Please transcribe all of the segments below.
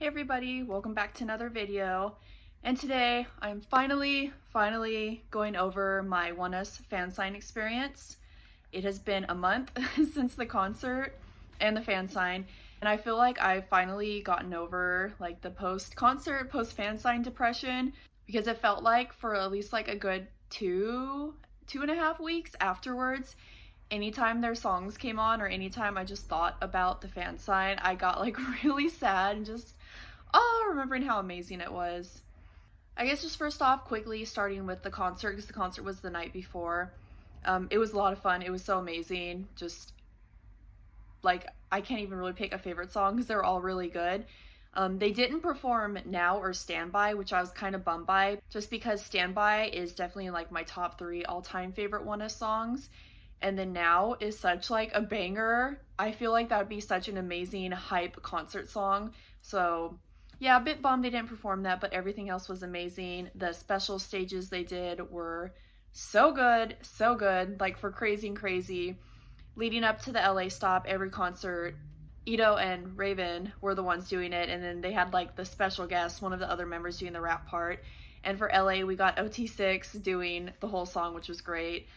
everybody, welcome back to another video. And today I'm finally going over my Oneus Fansign experience. It has been a month since the concert and the Fansign, and I feel like I've finally gotten over like the post-concert, post-Fansign depression, because it felt like for at least like a good two and a half weeks afterwards, anytime their songs came on or anytime I just thought about the Fansign, I got like really sad and just remembering how amazing it was. I guess just first off, quickly starting with the concert, because the concert was the night before. It was a lot of fun. It was so amazing. Just like, I can't even really pick a favorite song because they're all really good. They didn't perform Now or Standby, which I was kind of bummed by, just because Standby is definitely like my top 3 all-time favorite Oneus songs. And then Now is such like a banger. I feel like that would be such an amazing hype concert song. So yeah, a bit bummed they didn't perform that, but everything else was amazing. The special stages they did were so good, like for Crazy and Crazy. Leading up to the LA stop, every concert, Ito and Raven were the ones doing it, and then they had like the special guest, one of the other members doing the rap part. And for LA, we got OT6 doing the whole song, which was great.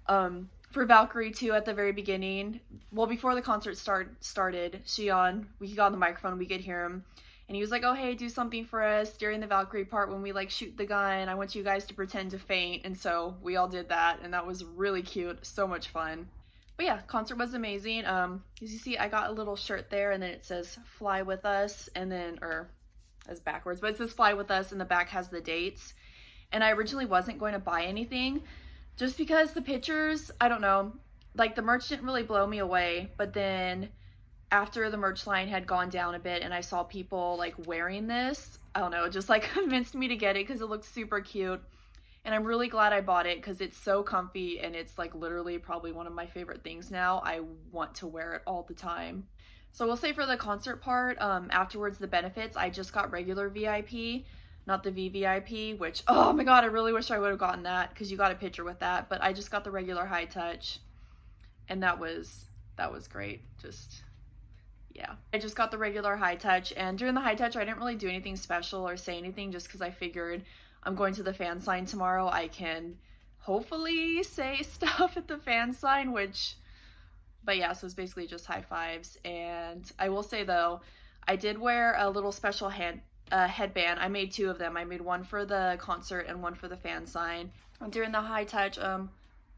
For Valkyrie too, at the very beginning, well, before the concert started, Shion, we got on the microphone, we could hear him, and he was like, oh hey, do something for us during the Valkyrie part when we like shoot the gun. I want you guys to pretend to faint. And so we all did that, and that was really cute, so much fun. But yeah, concert was amazing. As you see, I got a little shirt there, and then it says Fly With Us, and then, or it's backwards, but it says Fly With Us, and the back has the dates. And I originally wasn't going to buy anything, just because the pictures, I don't know, like the merch didn't really blow me away. But then after the merch line had gone down a bit and I saw people like wearing this, I don't know, it just like convinced me to get it because it looks super cute. And I'm really glad I bought it because it's so comfy, and it's like literally probably one of my favorite things now. I want to wear it all the time. So we'll say for the concert part, afterwards the benefits, I just got regular VIP, not the VVIP, which, oh my god, I really wish I would have gotten that because you got a picture with that. But I just got the regular high touch, and that was great. Just, yeah. I just got the regular high touch, and during the high touch I didn't really do anything special or say anything, just because I figured I'm going to the Fansign tomorrow. I can hopefully say stuff at the Fansign, but yeah, so it's basically just high fives. And I will say though, I did wear a little special headband. I made 2 of them. I made one for the concert and one for the Fansign. And during the high touch,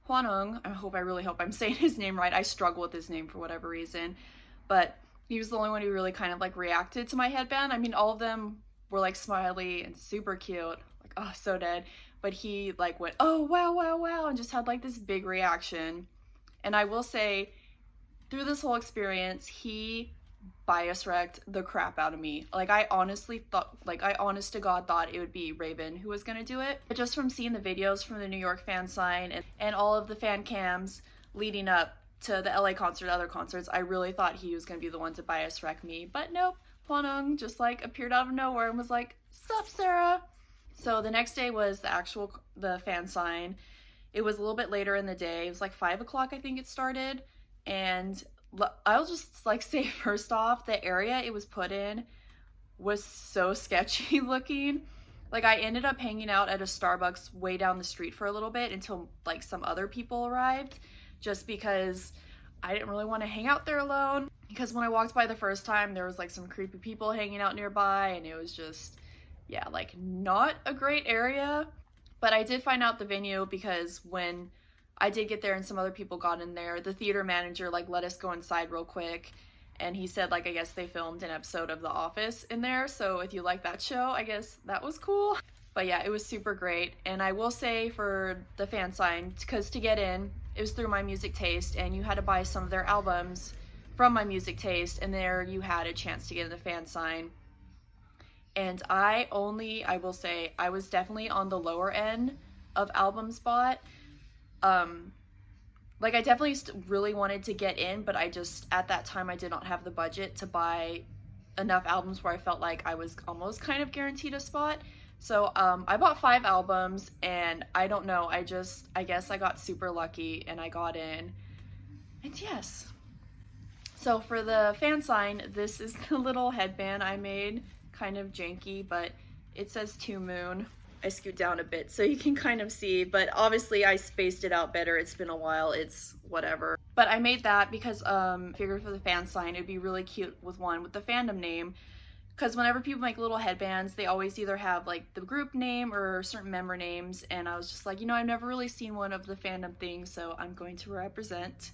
Hwanung, I really hope I'm saying his name right. I struggle with his name for whatever reason, but he was the only one who really kind of like reacted to my headband. I mean, all of them were like smiley and super cute, like, oh, so dead. But he like went, oh, wow, and just had like this big reaction. And I will say, through this whole experience, he bias wrecked the crap out of me. Like, I honest to God thought it would be Raven who was gonna do it. But just from seeing the videos from the New York Fansign and all of the fan cams leading up to the LA concert, other concerts, I really thought he was gonna be the one to bias wreck me. But nope, Hwanung just like appeared out of nowhere and was like, sup, Sarah? So the next day was the Fansign. It was a little bit later in the day. It was like 5 o'clock, I think it started. And I'll just like say first off, the area it was put in was so sketchy looking. Like, I ended up hanging out at a Starbucks way down the street for a little bit until like some other people arrived, just because I didn't really want to hang out there alone. Because when I walked by the first time, there was like some creepy people hanging out nearby, and it was just, yeah, like not a great area. But I did find out the venue because when I did get there and some other people got in there, the theater manager like let us go inside real quick, and he said like, I guess they filmed an episode of The Office in there, so if you like that show, I guess that was cool. But yeah, it was super great. And I will say for the Fansign, because to get in, it was through My Music Taste, and you had to buy some of their albums from My Music Taste, and there you had a chance to get in the Fansign. And I will say, I was definitely on the lower end of albums bought. Like, I definitely really wanted to get in, but I just, at that time, I did not have the budget to buy enough albums where I felt like I was almost kind of guaranteed a spot. So I bought 5 albums, and I don't know, I guess I got super lucky and I got in. And yes. So for the Fansign, this is the little headband I made, kind of janky, but it says 2 Moon. I scoot down a bit so you can kind of see, but obviously I spaced it out better. It's been a while, it's whatever. But I made that because I figured for the fan sign it'd be really cute with one with the fandom name, because whenever people make little headbands, they always either have like the group name or certain member names, and I was just like, you know, I've never really seen one of the fandom things, so I'm going to represent.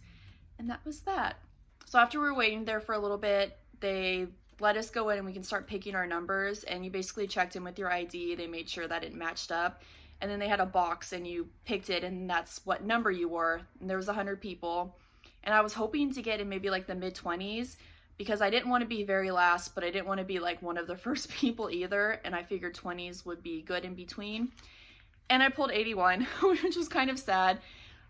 And that was that. So after we were waiting there for a little bit, they let us go in and we can start picking our numbers, and you basically checked in with your ID. They made sure that it matched up, and then they had a box and you picked it, and that's what number you were. And there was 100 people, and I was hoping to get in maybe like the mid-20s because I didn't want to be very last, but I didn't want to be like one of the first people either, and I figured 20s would be good in between. And I pulled 81, which was kind of sad.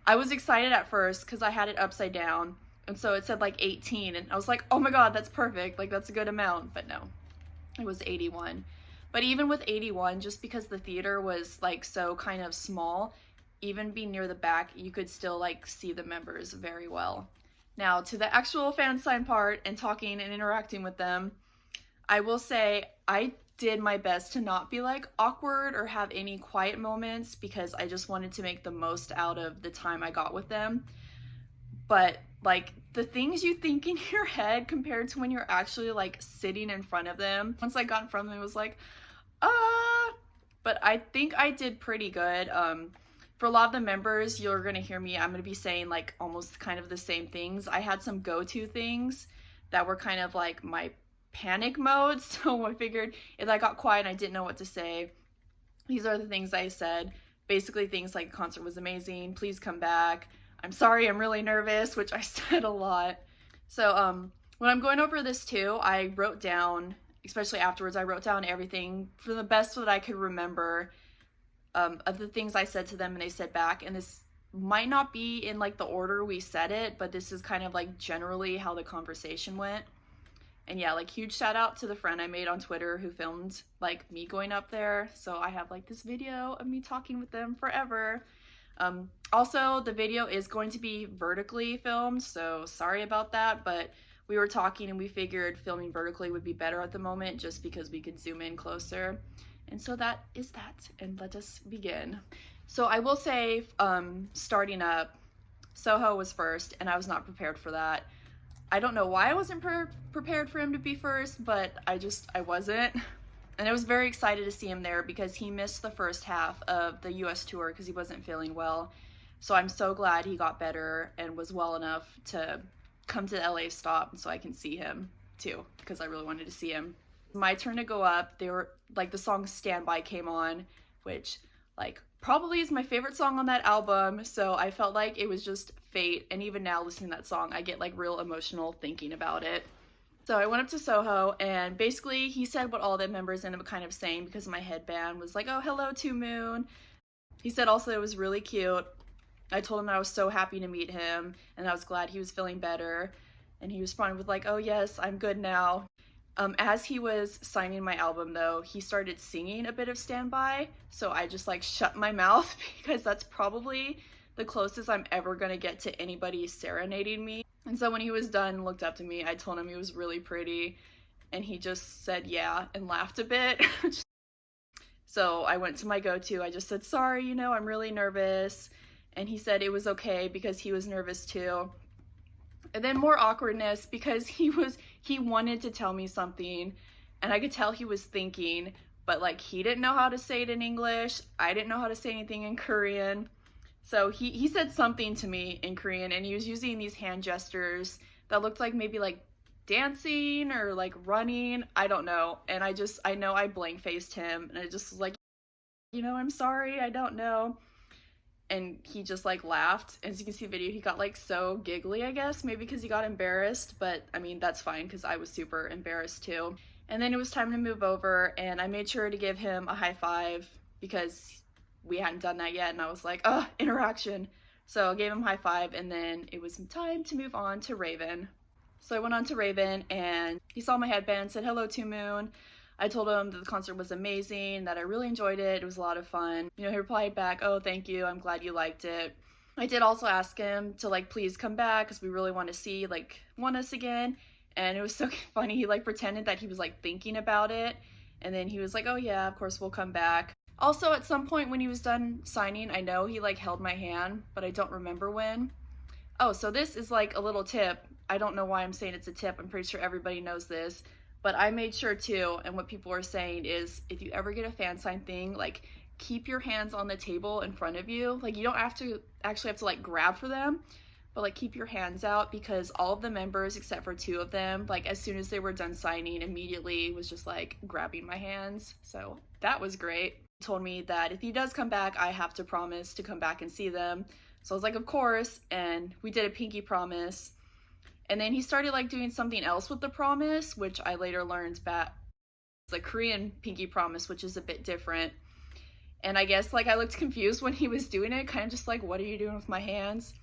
I was excited at first because I had it upside down, and so it said like 18, and I was like, oh my god, that's perfect, like that's a good amount. But no, it was 81. But even with 81, just because the theater was like so kind of small, even being near the back, you could still like see the members very well. Now to the actual fan sign part and talking and interacting with them, I will say I did my best to not be like awkward or have any quiet moments because I just wanted to make the most out of the time I got with them. But like the things you think in your head compared to when you're actually like sitting in front of them, once I got in front of them, it was like, but I think I did pretty good. For a lot of the members, you're gonna hear me, I'm gonna be saying like almost kind of the same things. I had some go-to things that were kind of like my panic mode, so I figured if I got quiet and I didn't know what to say, these are the things I said. Basically things like, the concert was amazing, please come back, I'm sorry, I'm really nervous, which I said a lot. So when I'm going over this too, I wrote down, especially afterwards, I wrote down everything for the best that I could remember of the things I said to them and they said back. And this might not be in like the order we said it, but this is kind of like generally how the conversation went. And yeah, like huge shout out to the friend I made on Twitter who filmed like me going up there. So I have like this video of me talking with them forever. Also, the video is going to be vertically filmed, so sorry about that, but we were talking and we figured filming vertically would be better at the moment just because we could zoom in closer. And so that is that, and let us begin. So I will say, starting up, Soho was first, and I was not prepared for that. I don't know why I wasn't prepared for him to be first, but I wasn't. And I was very excited to see him there because he missed the first half of the US tour because he wasn't feeling well. So I'm so glad he got better and was well enough to come to the LA stop so I can see him too, because I really wanted to see him. My turn to go up, they were like, the song Standby came on, which like probably is my favorite song on that album. So I felt like it was just fate. And even now listening to that song, I get like real emotional thinking about it. So I went up to Soho, and basically he said what all the members ended up kind of saying because my headband was like, oh, hello, 2 Moon. He said also it was really cute. I told him that I was so happy to meet him, and I was glad he was feeling better. And he responded with like, oh yes, I'm good now. As he was signing my album though, he started singing a bit of Standby, so I just like shut my mouth because that's probably the closest I'm ever gonna get to anybody serenading me. And so when he was done and looked up to me, I told him he was really pretty, and he just said yeah and laughed a bit. So I went to my go-to. I just said, sorry, you know, I'm really nervous. And he said it was okay because he was nervous too. And then more awkwardness because he wanted to tell me something, and I could tell he was thinking, but like he didn't know how to say it in English. I didn't know how to say anything in Korean. So he said something to me in Korean, and he was using these hand gestures that looked like maybe like dancing or like running. I don't know. And I know I blank faced him, and I just was like, you know, I'm sorry, I don't know. And he just like laughed. As you can see in the video, he got like so giggly, I guess, maybe because he got embarrassed, but I mean, that's fine because I was super embarrassed too. And then it was time to move over, and I made sure to give him a high five because we hadn't done that yet, and I was like, interaction. So I gave him a high five, and then it was time to move on to Raven. So I went on to Raven, and he saw my headband, said hello, 2 Moon. I told him that the concert was amazing, that I really enjoyed it. It was a lot of fun. You know, he replied back, oh, thank you, I'm glad you liked it. I did also ask him to like please come back because we really want to see like Oneus again. And it was so funny. He like pretended that he was like thinking about it, And then he was like, oh yeah, of course we'll come back. Also, at some point when he was done signing, I know he like held my hand, but I don't remember when. Oh, so this is like a little tip. I don't know why I'm saying it's a tip. I'm pretty sure everybody knows this, but I made sure too. And what people are saying is if you ever get a fan sign thing, like keep your hands on the table in front of you. Like you don't have to actually have to like grab for them, but like keep your hands out, because all of the members except for 2 of them, like as soon as they were done signing, immediately was just like grabbing my hands. So that was great. He told me that if he does come back, I have to promise to come back and see them. So I was like, of course, and we did a pinky promise. And then he started like doing something else with the promise, which I later learned that it's a Korean pinky promise, which is a bit different. And I guess like I looked confused when he was doing it, kind of just like, what are you doing with my hands?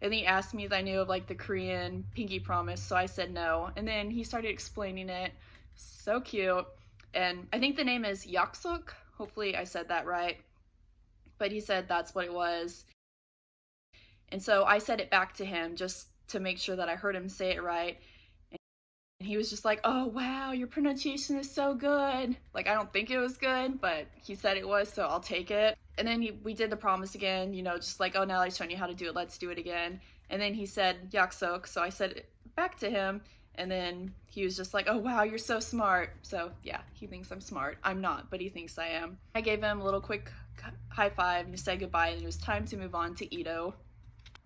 And he asked me if I knew of like the Korean pinky promise, so I said no. And then he started explaining it. So cute. And I think the name is Yaksuk. Hopefully I said that right. But he said that's what it was. And so I said it back to him just to make sure that I heard him say it right. And he was just like, oh wow, your pronunciation is so good. Like I don't think it was good, but he said it was, so I'll take it. And then we did the promise again, you know, just like, oh, now I've shown you how to do it, let's do it again. And then he said yaksok, so I said it back to him. And then he was just like, oh wow, you're so smart. So yeah, he thinks I'm smart. I'm not, but he thinks I am. I gave him a little quick high five and said goodbye, and it was time to move on to Ito.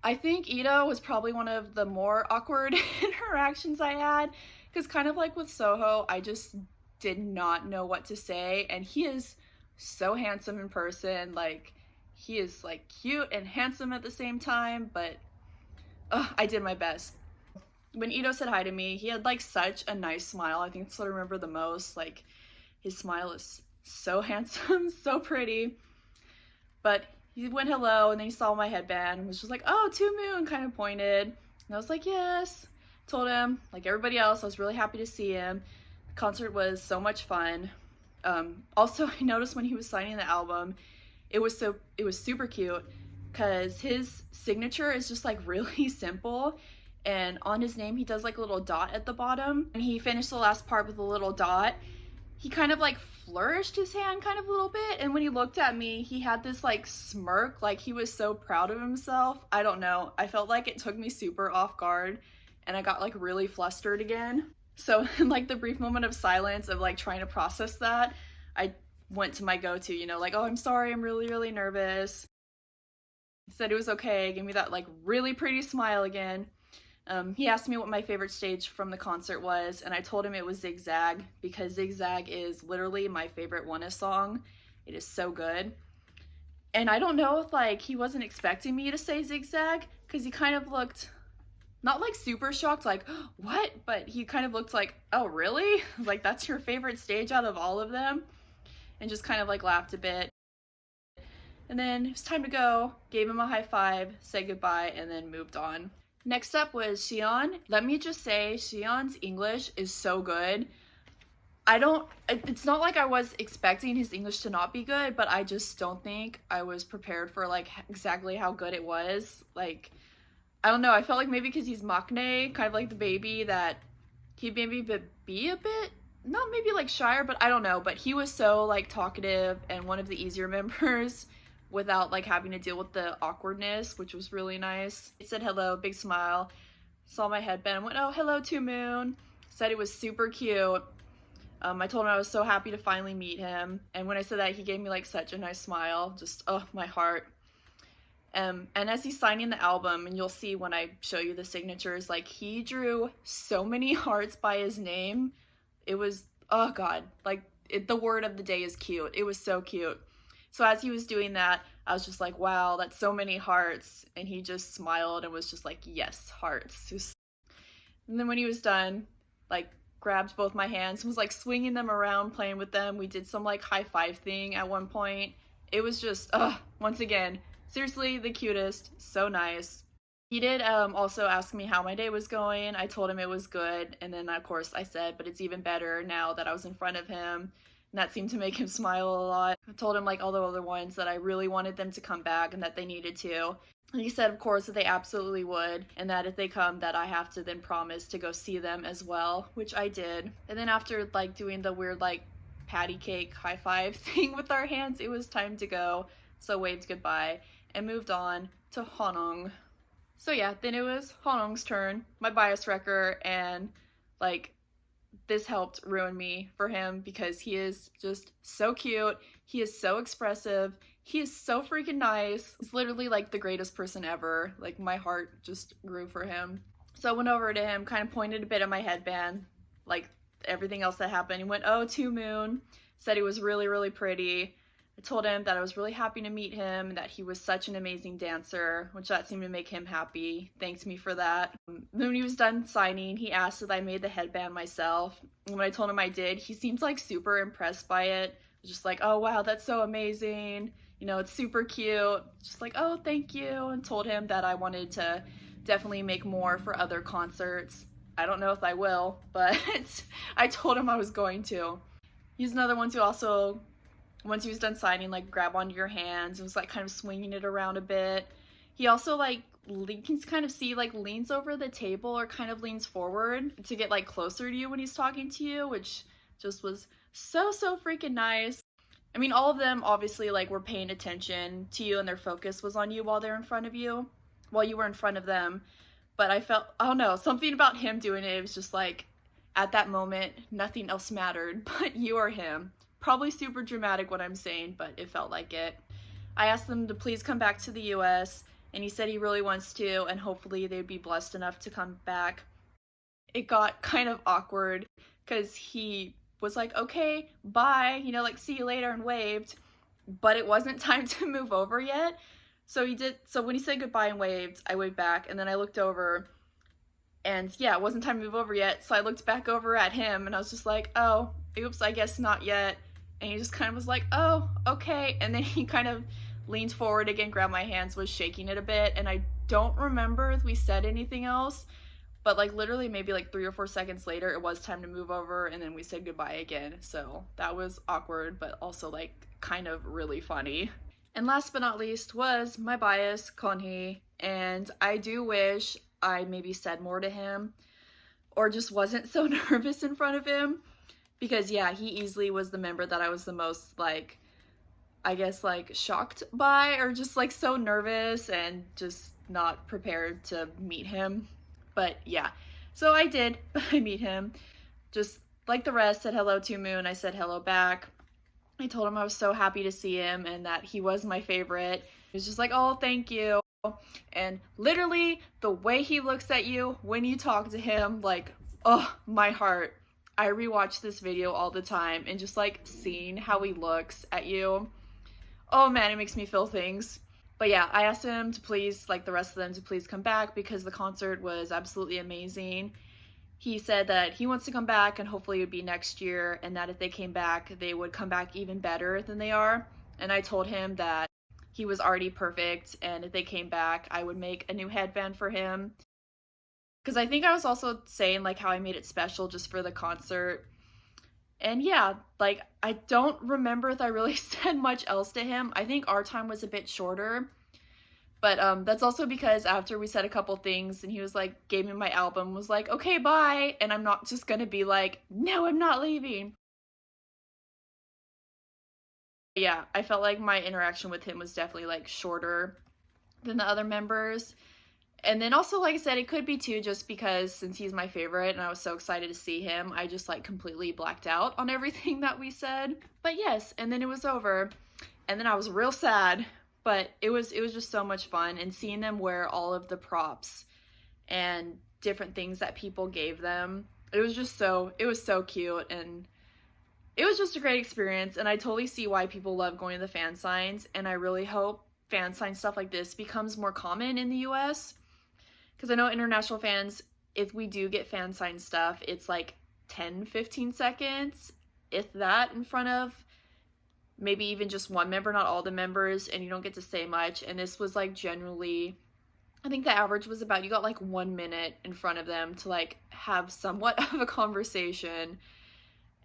I think Ito was probably one of the more awkward interactions I had, because kind of like with Soho, I just did not know what to say, and he is so handsome in person. Like he is like cute and handsome at the same time, but I did my best. When Ito said hi to me, he had like such a nice smile. I think that's what I remember the most. Like his smile is so handsome, so pretty. But he went hello, and then he saw my headband and was just like, oh, To Moon, kind of pointed. And I was like, yes. Told him, like everybody else, I was really happy to see him. The concert was so much fun. Also, I noticed when he was signing the album, it was super cute, because his signature is just like really simple, and on his name he does like a little dot at the bottom, and he finished the last part with a little dot. He kind of like flourished his hand kind of a little bit, and when he looked at me, he had this like smirk, like he was so proud of himself. I don't know, I felt like it took me super off guard, and I got like really flustered again. So in like the brief moment of silence of like trying to process that, I went to my go-to, you know, like, oh, I'm sorry, I'm really, really nervous. He said it was okay, gave me that like really pretty smile again. He asked me what my favorite stage from the concert was, and I told him it was Zigzag, because Zigzag is literally my favorite Oneus song. It is so good. And I don't know if like he wasn't expecting me to say Zigzag, because he kind of looked not like super shocked, like, what? But he kind of looked like, oh, really? Like, that's your favorite stage out of all of them? And just kind of like laughed a bit. And then it was time to go, gave him a high five, said goodbye, and then moved on. Next up was Xion. Let me just say, Xion's English is so good. It's not like I was expecting his English to not be good, but I just don't think I was prepared for like exactly how good it was. Like, I don't know, I felt like maybe because he's maknae, kind of like the baby, that he'd maybe be a bit, not maybe like shyer, but I don't know, but he was so like talkative and one of the easier members without like having to deal with the awkwardness, which was really nice. He said hello, big smile, saw my headband, went, oh, hello, To Moon, said it was super cute. I told him I was so happy to finally meet him, and when I said that, he gave me like such a nice smile, just, oh, my heart. And as he's signing the album, and you'll see when I show you the signatures, like he drew so many hearts by his name. It was, oh god, like the word of the day is cute. It was so cute. So as he was doing that, I was just like, wow, that's so many hearts. And he just smiled and was just like, yes, hearts. And then when he was done, like grabbed both my hands and was like swinging them around, playing with them. We did some like high five thing at one point. It was just, once again, seriously, the cutest, so nice. He did also ask me how my day was going. I told him it was good, and then of course I said, but it's even better now that I was in front of him, and that seemed to make him smile a lot. I told him like all the other ones that I really wanted them to come back and that they needed to. And he said, of course, that they absolutely would, and that if they come, that I have to then promise to go see them as well, which I did. And then after like doing the weird like patty cake high five thing with our hands. It was time to go, so waved goodbye and moved on to Honong. So yeah, then it was Honong's turn, my bias wrecker, and like this helped ruin me for him because he is just so cute. He is so expressive. He is so freaking nice. He's literally like the greatest person ever. Like my heart just grew for him. So I went over to him, kind of pointed a bit at my headband, like everything else that happened. He went, "Oh, to Moon," said he was really, really pretty. I told him that I was really happy to meet him, that he was such an amazing dancer, which that seemed to make him happy. Thanked me for that. When he was done signing, he asked if I made the headband myself. And when I told him I did, he seemed like super impressed by it. Just like, "Oh wow, that's so amazing. You know, it's super cute." Just like, "Oh, thank you." And told him that I wanted to definitely make more for other concerts. I don't know if I will, but I told him I was going to. He's another one to also, once he was done signing, like grab onto your hands and was like kind of swinging it around a bit. He also like, you can kind of see like leans over the table or kind of leans forward to get like closer to you when he's talking to you, which just was so freaking nice. I mean, all of them obviously like were paying attention to you and their focus was on you while they're in front of you, while you were in front of them. But I felt, I don't know, something about him doing it, it was just like, at that moment, nothing else mattered but you or him. Probably super dramatic what I'm saying, but it felt like it. I asked them to please come back to the US, and he said he really wants to, and hopefully they'd be blessed enough to come back. It got kind of awkward, because he was like, "Okay, bye, you know, like, see you later," and waved, but it wasn't time to move over yet. So when he said goodbye and waved, I waved back, and then I looked over, and yeah, it wasn't time to move over yet, so I looked back over at him, and I was just like, "Oh, oops, I guess not yet." And he just kind of was like, "Oh, okay," and then he kind of leaned forward again, grabbed my hands, was shaking it a bit, and I don't remember if we said anything else, but like literally maybe like 3 or 4 seconds later, it was time to move over, and then we said goodbye again, so that was awkward, but also like kind of really funny. And last but not least was my bias, Konhee, and I do wish I maybe said more to him or just wasn't so nervous in front of him, because yeah, he easily was the member that I was the most like, I guess like shocked by, or just like so nervous and just not prepared to meet him. But yeah, so I did meet him, just like the rest, said hello to Moon, I said hello back. I told him I was so happy to see him and that he was my favorite. He was just like, "Oh, thank you." And literally the way he looks at you when you talk to him, like, oh, my heart. I rewatch this video all the time, and just like seeing how he looks at you, oh man, it makes me feel things. But yeah, I asked him to please, like the rest of them, to please come back because the concert was absolutely amazing. He said that he wants to come back and hopefully it would be next year, and that if they came back, they would come back even better than they are. And I told him that he was already perfect, and if they came back, I would make a new headband for him. Because I think I was also saying like how I made it special just for the concert. And yeah, like I don't remember if I really said much else to him. I think our time was a bit shorter. But that's also because after we said a couple things and he was like, gave me my album, was like, "Okay, bye." And I'm not just gonna be like, "No, I'm not leaving." Yeah, I felt like my interaction with him was definitely like shorter than the other members. And then also, like I said, it could be too just because since he's my favorite and I was so excited to see him, I just like completely blacked out on everything that we said. But yes, and then it was over. And then I was real sad. But it was just so much fun, and seeing them wear all of the props and different things that people gave them. It was so cute, and it was just a great experience, and I totally see why people love going to the fan signs, and I really hope fan sign stuff like this becomes more common in the US, because I know international fans, if we do get fan sign stuff, it's like 10-15 seconds, if that, in front of maybe even just one member, not all the members, and you don't get to say much. And this was like generally, I think the average was about, you got like 1 minute in front of them to like have somewhat of a conversation.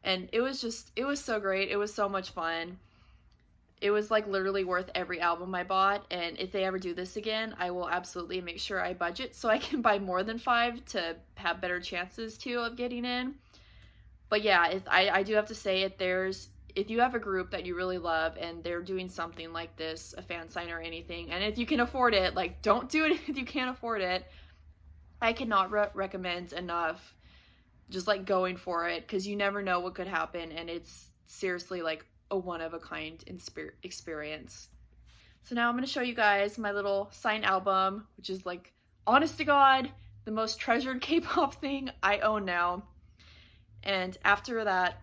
And it was so great. It was so much fun. It was like literally worth every album I bought. And if they ever do this again, I will absolutely make sure I budget so I can buy more than 5 to have better chances too of getting in. But yeah, I do have to say it, there's if you have a group that you really love and they're doing something like this, a fan sign or anything, and if you can afford it, like, don't do it if you can't afford it. I cannot recommend enough just like going for it, because you never know what could happen, and it's seriously like a one-of-a-kind experience. So now I'm going to show you guys my little sign album, which is like, honest to God, the most treasured K-pop thing I own now. And after that,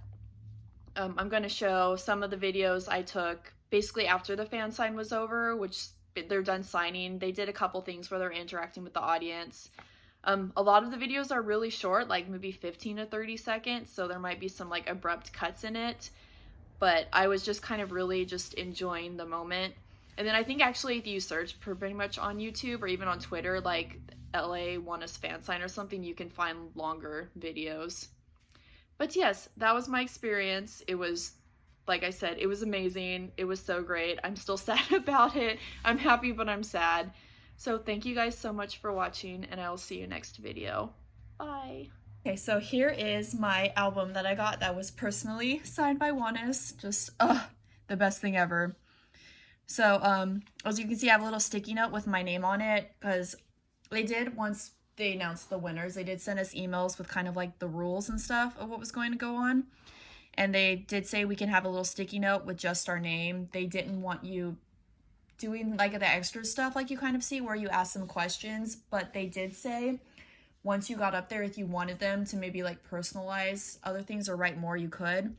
I'm going to show some of the videos I took basically after the fan sign was over, which they're done signing. They did a couple things where they're interacting with the audience. A lot of the videos are really short, like maybe 15 to 30 seconds, so there might be some like abrupt cuts in it, but I was just kind of really just enjoying the moment. And then I think actually if you search pretty much on YouTube or even on Twitter, like LA Oneus fan sign or something, you can find longer videos. But yes, that was my experience. It was, like I said, it was amazing. It was so great. I'm still sad about it. I'm happy, but I'm sad. So thank you guys so much for watching, and I will see you next video. Bye. Okay, so here is my album that I got that was personally signed by Oneus. Just, the best thing ever. So, as you can see, I have a little sticky note with my name on it, because they did, once they announced the winners, they did send us emails with kind of like the rules and stuff of what was going to go on. And they did say we can have a little sticky note with just our name. They didn't want you doing like the extra stuff like you kind of see where you ask them questions, but they did say once you got up there, if you wanted them to maybe like personalize other things or write more, you could.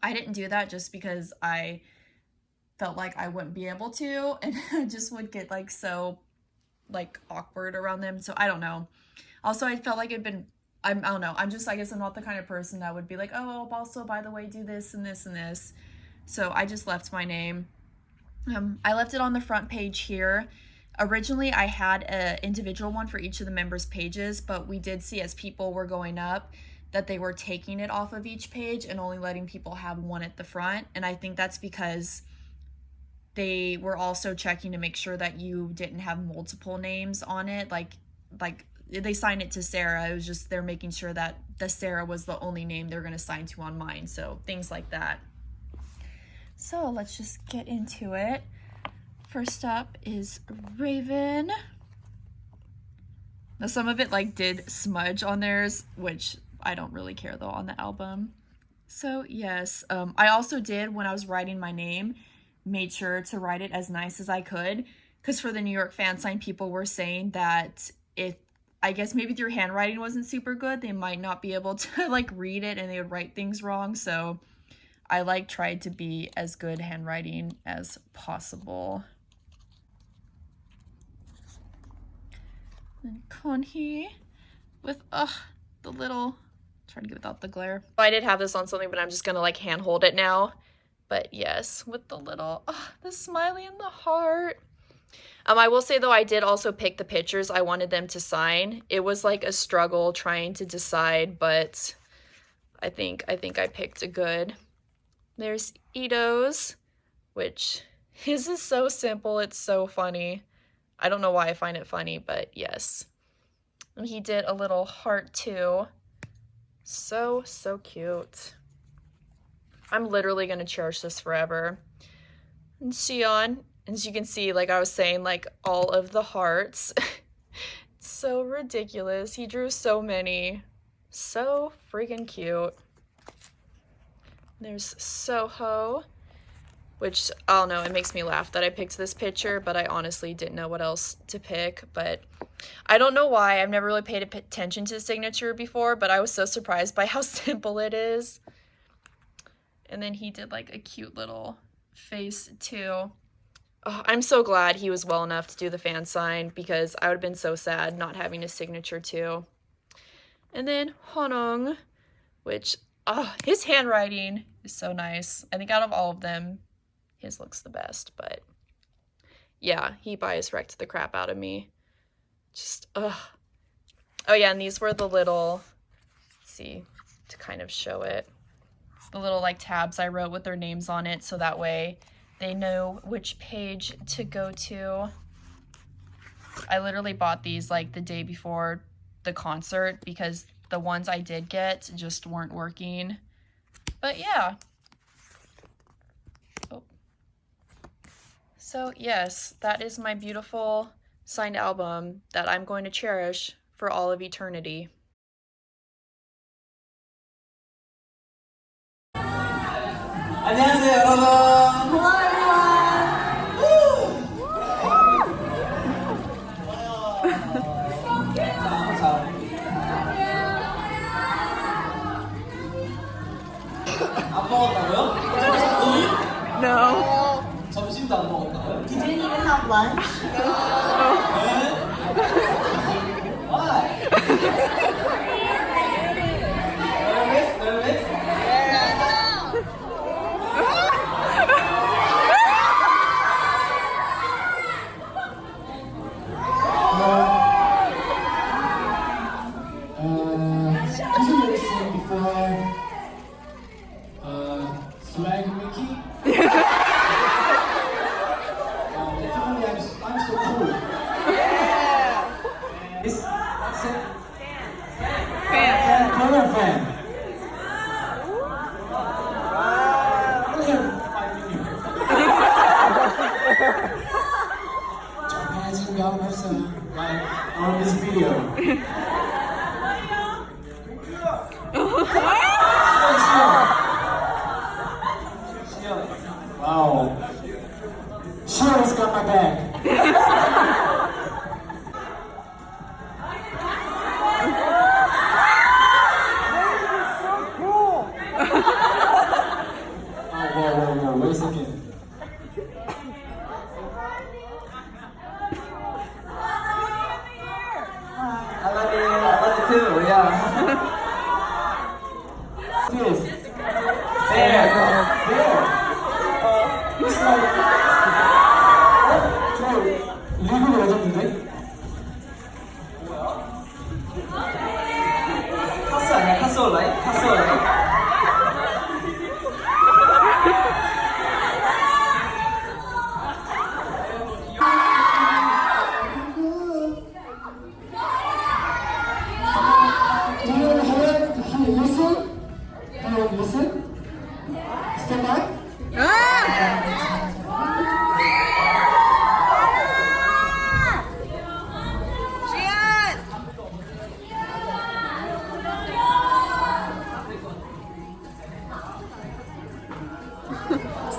I didn't do that just because I felt like I wouldn't be able to, and I just would get like so like awkward around them. So I don't know. Also, I felt like it'd been, I don't know, I'm just, I guess I'm not the kind of person that would be like, oh, also by the way, do this and this and this. So I just left my name. I left it on the front page here. Originally I had an individual one for each of the members' pages, but we did see as people were going up that they were taking it off of each page and only letting people have one at the front. And I think that's because they were also checking to make sure that you didn't have multiple names on it. Like they signed it to Sarah. It was just they're making sure that the Sarah was the only name they're going to sign to on mine. So things like that. So let's just get into it. First up is Raven. Now some of it like did smudge on theirs, which I don't really care though on the album. So yes, I also did, when I was writing my name, made sure to write it as nice as I could, because for the New York fan sign, people were saying that if, I guess maybe their handwriting wasn't super good, they might not be able to like read it and they would write things wrong. So I like tried to be as good handwriting as possible. Then Konhee with the little, trying to get without the glare. I did have this on something, but I'm just gonna like hand hold it now. But yes, with the little, the smiley and the heart. I will say though, I did also pick the pictures I wanted them to sign. It was like a struggle trying to decide, but I think I picked a good. There's Ito's, which his is so simple, it's so funny. I don't know why I find it funny, but yes. And he did a little heart too. So cute. I'm literally gonna cherish this forever. And Xion, as you can see, like I was saying, like all of the hearts. It's so ridiculous. He drew so many. So freaking cute. There's Soho, which, I don't know, it makes me laugh that I picked this picture, but I honestly didn't know what else to pick. But I don't know why. I've never really paid attention to the signature before, but I was so surprised by how simple it is. And then he did like a cute little face too. Oh, I'm so glad he was well enough to do the fan sign, because I would have been so sad not having his signature too. And then Honong, which, his handwriting is so nice. I think out of all of them, his looks the best, but yeah, he bias wrecked the crap out of me. Just, Oh yeah, and these were the little, let's see, to kind of show it, the little like tabs I wrote with their names on it, so that way they know which page to go to. I literally bought these like the day before the concert, because the ones I did get just weren't working. But yeah, So yes, that is my beautiful signed album that I'm going to cherish for all of eternity. 안녕하세요 여러분. Hello everyone. 안 먹었다고요? No. 점심도 안 먹었다고요? You didn't even have lunch? Why? Nervous? As you were saying before, swag Mickey. Finally, I'm so cool. That's it. Color fan. Look at my video. Imagine y'all like on this video. Wow. Shion's got my back. Whoa, wait a second. I love it too, yeah. This. There. It's like. 저 미국 여자인데? 카스 아니야? 카스 온라인? 카스 온라인? Do you listen? Do you listen? Stand by.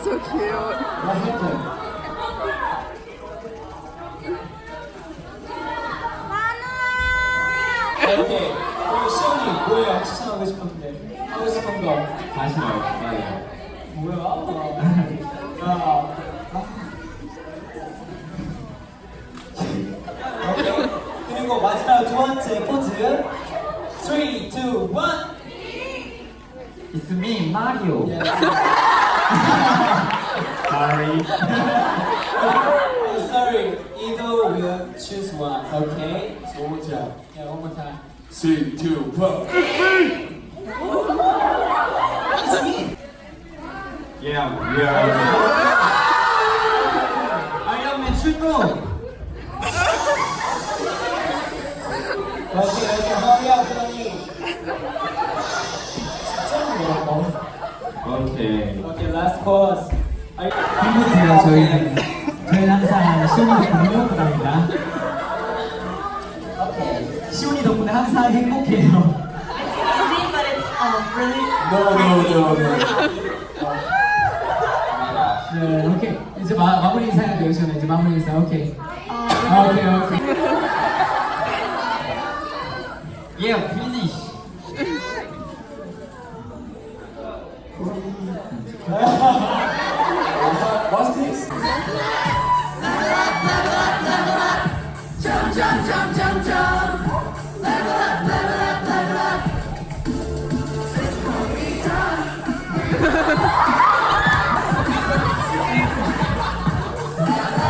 So cute. What happened? 오케이. 그리고 시원이 뭐예요? 추천하고 싶은데. 하고 싶은 거. 다시 나올게요. 뭐야? 야. 오케이. 그리고 마지막 두 번째 포즈. 3, 2, 1. It's me, Mario. Sorry. Oh, sorry. Either will choose one. Okay. So one time. Yeah, one more time. 3, 2, 1. It's me. Yeah. 아이언맨 출동. Okay, hurry up, Johnny. 진짜 뭐라고? 오케이. Okay, last pause. 행복해요. 저희는 항상 시온이 덕분에 행복합니다. Okay. 시온이 덕분에 항상 행복해요. Easy, but it's really. No. 네, 오케이. 이제 마무리 인사해야 돼요, 시온아. 이제 마무리 인사. 오케이. 오케이. Yeah, finish. What's this? Ha ha ha!